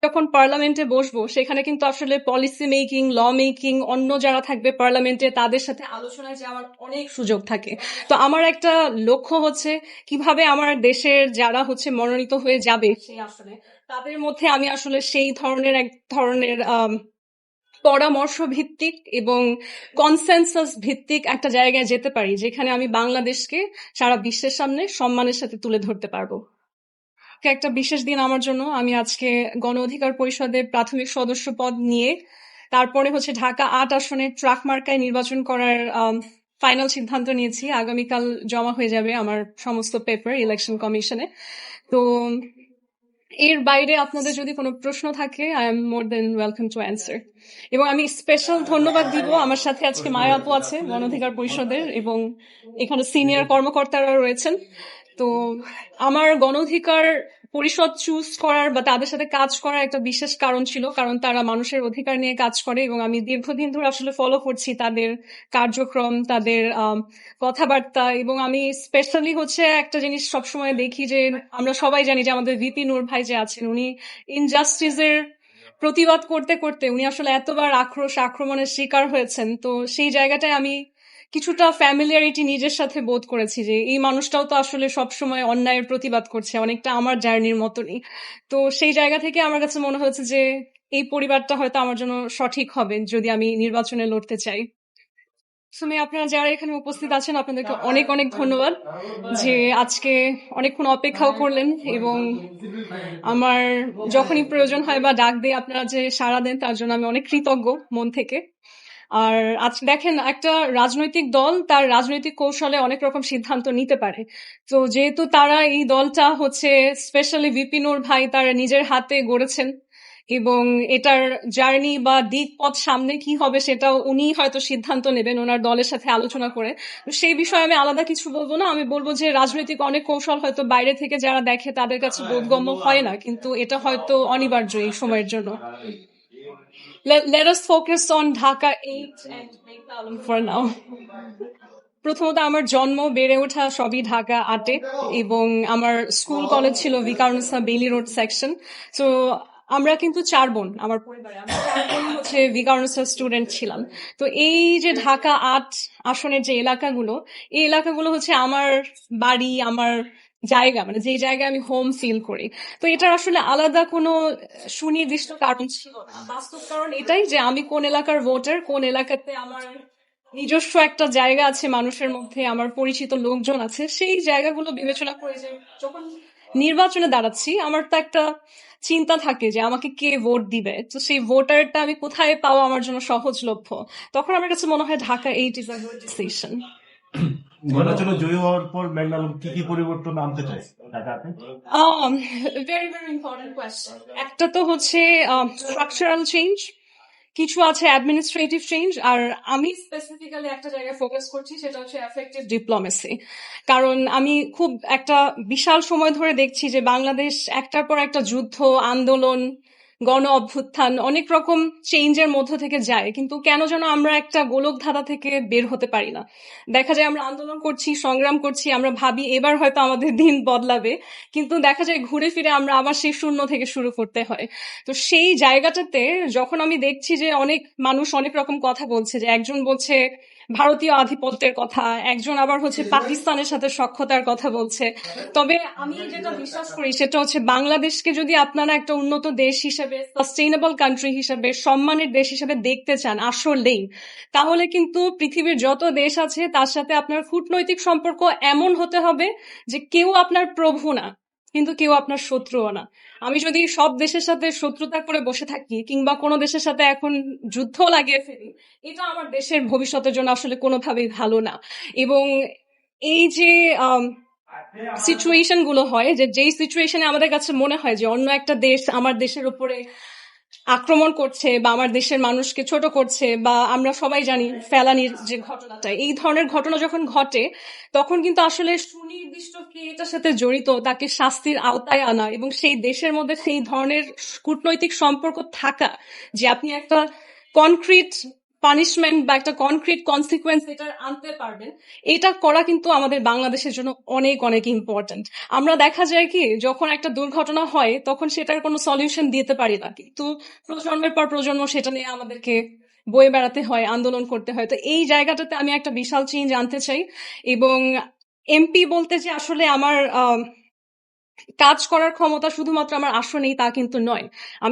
যখন পার্লামেন্টে বসবো সেখানে কিন্তু আসলে পলিসি মেকিং, ল মেকিং, অন্য যারা থাকবে পার্লামেন্টে তাদের সাথে আলোচনায় যাওয়ার অনেক সুযোগ থাকে। তো আমার একটা লক্ষ্য হচ্ছে কিভাবে আমার দেশের যারা হচ্ছে মনোনীত হয়ে যাবে সেই আসলে তাদের মধ্যে আমি আসলে সেই ধরনের এক ধরনের পরামর্শ ভিত্তিক এবং কনসেনসাস ভিত্তিক একটা জায়গায় যেতে পারি যেখানে আমি বাংলাদেশকে সারা বিশ্বের সামনে সম্মানের সাথে তুলে ধরতে পারবো। একটা বিশেষ দিন আমার জন্য। আমি আজকে গণ অধিকার পরিষদের প্রাথমিক সদস্য পদ নিয়ে তারপরে হচ্ছে ঢাকা ৮ আসনে ট্রাক মার্কায় নির্বাচন করার ফাইনাল সিদ্ধান্ত নিয়েছি। আগামীকাল জমা হয়ে যাবে আমার সমস্ত পেপার ইলেকশন কমিশনে। তো এর বাইরে আপনাদের যদি কোনো প্রশ্ন থাকে I am more than welcome to answer. এবং আমি স্পেশাল ধন্যবাদ দিব, আমার সাথে আজকে মায়া আপু আছে গণ অধিকার পরিষদের এবং এখানে সিনিয়র কর্মকর্তারা রয়েছেন। তো আমার গণ অধিকার পরিষদ চুজ করার বা তাদের সাথে কাজ করার একটা বিশেষ কারণ ছিল, কারণ তারা মানুষের অধিকার নিয়ে কাজ করে এবং আমি দীর্ঘদিন ধরে আসলে ফলো করছি তাদের কার্যক্রম, তাদের কথাবার্তা। এবং আমি স্পেশালি হচ্ছে একটা জিনিস সবসময় দেখি যে আমরা সবাই জানি যে আমাদের ভিপি নূর ভাই যে আছেন উনি ইনজাস্টিসের প্রতিবাদ করতে করতে উনি আসলে এতবার আক্রমণের শিকার হয়েছেন। তো সেই জায়গাটায় আমি কিছুটা ফ্যামিলিয়ারিটি নিজের সাথে বোধ করেছি যে এই মানুষটাও তো আসলে সবসময় অন্যায়ের প্রতিবাদ করছে, অনেকটা আমার জার্নির মতনই। তো সেই জায়গা থেকে আমার কাছে মনে হয়েছে যে এই পরিবারটা হয়তো আমার জন্য সঠিক হবে যদি আমি নির্বাচনে লড়তে চাই। আপনারা যারা এখানে উপস্থিত আছেন আপনাদেরকে অনেক অনেক ধন্যবাদ যে আজকে অনেকক্ষণ অপেক্ষাও করলেন এবং আমার যখনই প্রয়োজন হয় বা ডাক দিয়ে আপনারা যে সাড়া দেন তার জন্য আমি অনেক কৃতজ্ঞ মন থেকে। আর আজ দেখেন একটা রাজনৈতিক দল তার রাজনৈতিক কৌশলে অনেক রকম সিদ্ধান্ত নিতে পারে। তো যেহেতু তারা এই দলটা হচ্ছে স্পেশালি ভিপি নূর ভাই তার নিজের হাতে গড়েছেন এবং এটার জার্নি বা দিক পথ সামনে কি হবে সেটাও উনি হয়তো সিদ্ধান্ত নেবেন ওনার দলের সাথে আলোচনা করে। সেই বিষয়ে আমি আলাদা কিছু বলবো না। আমি বলবো যে রাজনৈতিক অনেক কৌশল হয়তো বাইরে থেকে যারা দেখে তাদের কাছে বোধগম্য হয় না, কিন্তু এটা হয়তো অনিবার্য এই সময়ের জন্য। Let us focus on Dhaka 8 and Mekdalam for now. প্রথমত আমার জন্ম বেড়ে ওঠা সবই ঢাকা ৮-এ এবং আমার স্কুল কলেজ ছিল ভিকারুননিসা বেইলি রোড সেকশন। তো আমরা কিন্তু ৪ বোন আমার পরিবারে, আমরা ৪ বোন হচ্ছে ভিকারুননিসা স্টুডেন্ট ছিলাম। তো এই যে ঢাকা ৮ আসনের যে এলাকাগুলো, এই এলাকাগুলো হচ্ছে আমার বাড়ি, আমার জায়গা, মানে যে জায়গায় আমি হোম ফিল করি। তো এটার আসলে আলাদা কোনো সুনির্দিষ্ট কারণ ছিল না। বাস্তব কারণ এটাই যে আমি কোন এলাকার ভোটার, কোন এলাকাতে আমার নিজস্ব একটা জায়গা আছে, মানুষের মধ্যে আমার পরিচিত লোকজন আছে, সেই জায়গাগুলো বিবেচনা করে যে যখন নির্বাচনে দাঁড়াচ্ছি আমার তো একটা চিন্তা থাকে যে আমাকে কে ভোট দিবে, তো সেই ভোটারটা আমি কোথায় পাওয়া আমার জন্য সহজলভ্য। তখন আমার কাছে মনে হয় Dhaka 8 is a good decision. নির্বাচনে জয়ী হওয়ার পর ম্যাকডালাম কি কি পরিবর্তন আনতে চায় ঢাকাতে? Very very important question. একটা তো হচ্ছে স্ট্রাকচারাল চেঞ্জ, কিছু আছে অ্যাডমিনিস্ট্রেটিভ চেঞ্জ, আর আমি স্পেসিফিক্যালি একটা জায়গায় ফোকাস করছি সেটা হচ্ছে এফেক্টিভ ডিপ্লোমেসি। কারণ আমি খুব একটা বিশাল সময় ধরে দেখছি যে বাংলাদেশ একটার পর একটা যুদ্ধ, আন্দোলন, গণ অভ্যুত্থান, অনেক রকম চেঞ্জের মধ্য থেকে যায়, কিন্তু কেন যেন আমরা একটা গোলক ধাঁধা থেকে বের হতে পারি না। দেখা যায় আমরা আন্দোলন করছি, সংগ্রাম করছি, আমরা ভাবি এবার হয়তো আমাদের দিন বদলাবে, কিন্তু দেখা যায় ঘুরে ফিরে আমরা আবার সেই শূন্য থেকে শুরু করতে হয়। তো সেই জায়গাটাতে যখন আমি দেখছি যে অনেক মানুষ অনেক রকম কথা বলছে, যে একজন বলছে ভারতীয় আধিপত্যের কথা, একজন আবার হচ্ছে পাকিস্তানের সাথে সখ্যতার কথা বলছে, তবে আমি যেটা বিশ্বাস করি সেটা হচ্ছে বাংলাদেশকে যদি আপনারা একটা উন্নত দেশ হিসেবে, সাস্টেইনেবল কান্ট্রি হিসেবে, সম্মানের দেশ হিসেবে দেখতে চান আসলেই, তাহলে কিন্তু পৃথিবীর যত দেশ আছে তার সাথে আপনার কূটনৈতিক সম্পর্ক এমন হতে হবে যে কেউ আপনার প্রভু না, কিন্তু কেউ আপনার শত্রুও না। আমি যদি সব দেশের সাথে শত্রুতা করে বসে থাকি কিংবা কোনো দেশের সাথে এখন যুদ্ধ লাগিয়ে ফেলি, এটা আমার দেশের ভবিষ্যতের জন্য আসলে কোনোভাবেই ভালো না। এবং এই যে সিচুয়েশন গুলো হয়, যে যেই সিচুয়েশনে আমাদের কাছে মনে হয় যে অন্য একটা দেশ আমার দেশের উপরে আক্রমণ করছে বা আমার দেশের মানুষকে ছোট করছে, বা আমরা সবাই জানি ফেলানির যে ঘটনাটা, এই ধরনের ঘটনা যখন ঘটে তখন কিন্তু আসলে সুনির্দিষ্ট কে এটার সাথে জড়িত তাকে শাস্তির আওতায় আনা এবং সেই দেশের মধ্যে সেই ধরনের কূটনৈতিক সম্পর্ক থাকা, যে আপনি একটা কনক্রিট পানিশমেন্ট বা একটা কনক্রিট কনসিকুয়েন্স এটা আনতে পারবেন, এটা করা কিন্তু আমাদের বাংলাদেশের জন্য অনেক অনেক ইম্পর্ট্যান্ট। আমরা দেখা যায় কি যখন একটা দুর্ঘটনা হয় তখন সেটার কোনো সলিউশন দিতে পারি না, কিন্তু প্রজন্মের পর প্রজন্ম সেটা নিয়ে আমাদেরকে বয়ে বেড়াতে হয়, আন্দোলন করতে হয়। তো এই জায়গাটাতে আমি একটা বিশাল চেঞ্জ আনতে চাই। এবং এমপি বলতে যে আসলে আমার কাজ করার ক্ষমতা শুধুমাত্র আমার আসনেই তা কিন্তু নয়। আমি